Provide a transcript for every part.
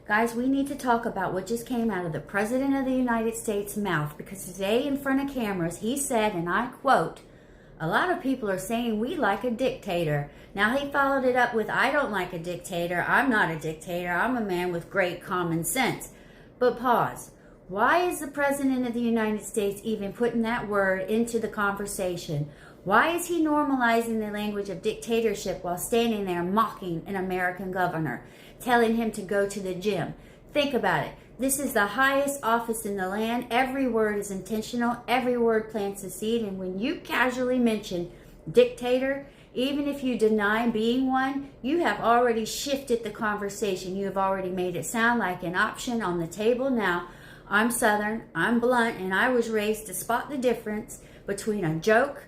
Guys, we need to talk about what just came out of the President of the United States' mouth, because today in front of cameras he said, and I quote, "A lot of people are saying we like a dictator." Now he followed it up with, "I don't like a dictator. I'm not a dictator. I'm a man with great common sense." But pause. Why is the President of the United States even putting that word into the conversation? Why is he normalizing the language of dictatorship while standing there mocking an American governor, telling him to go to the gym? Think about it. This is the highest office in the land. Every word is intentional. Every word plants a seed. And when you casually mention dictator, even if you deny being one, you have already shifted the conversation. You have already made it sound like an option on the table. Now, I'm Southern, I'm blunt, and I was raised to spot the difference between a joke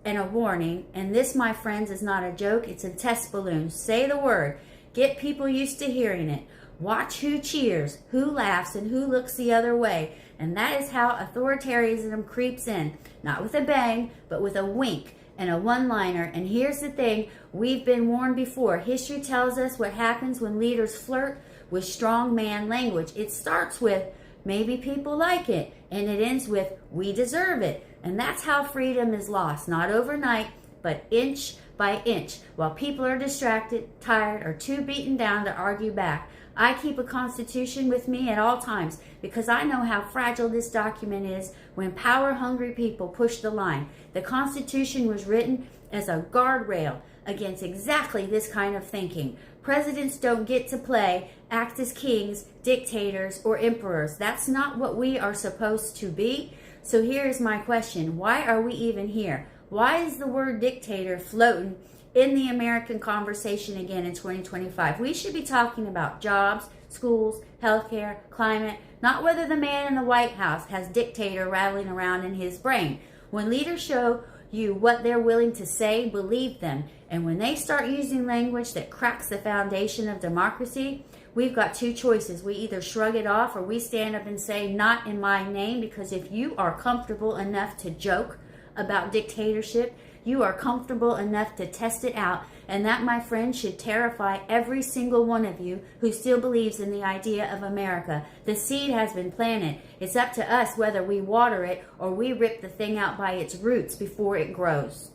and a warning. And this, my friends, is not a joke. It's a test balloon. Say the word. Get people used to hearing it. Watch who cheers, who laughs, and who looks the other way. And that is how authoritarianism creeps in. Not with a bang, but with a wink and a one-liner. And here's the thing. We've been warned before. History tells us what happens when leaders flirt with strong man language. It starts with, maybe people like it, and it ends with, we deserve it. And that's how freedom is lost, not overnight, but inch by inch, while people are distracted, tired, or too beaten down to argue back. I keep a constitution with me at all times because I know how fragile this document is when power-hungry people push the line. The Constitution was written as a guardrail against exactly this kind of thinking. Presidents don't get to act as kings, dictators, or emperors. That's not what we are supposed to be. So here's my question. Why are we even here? Why is the word dictator floating in the American conversation again in 2025? We should be talking about jobs, schools, healthcare, climate, not whether the man in the White House has dictator rattling around in his brain. When leaders show you what they're willing to say, believe them. And when they start using language that cracks the foundation of democracy, we've got two choices. We either shrug it off or we stand up and say, not in my name, because if you are comfortable enough to joke about dictatorship, you are comfortable enough to test it out. And that, my friend, should terrify every single one of you who still believes in the idea of America. The seed has been planted. It's up to us whether we water it or we rip the thing out by its roots before it grows.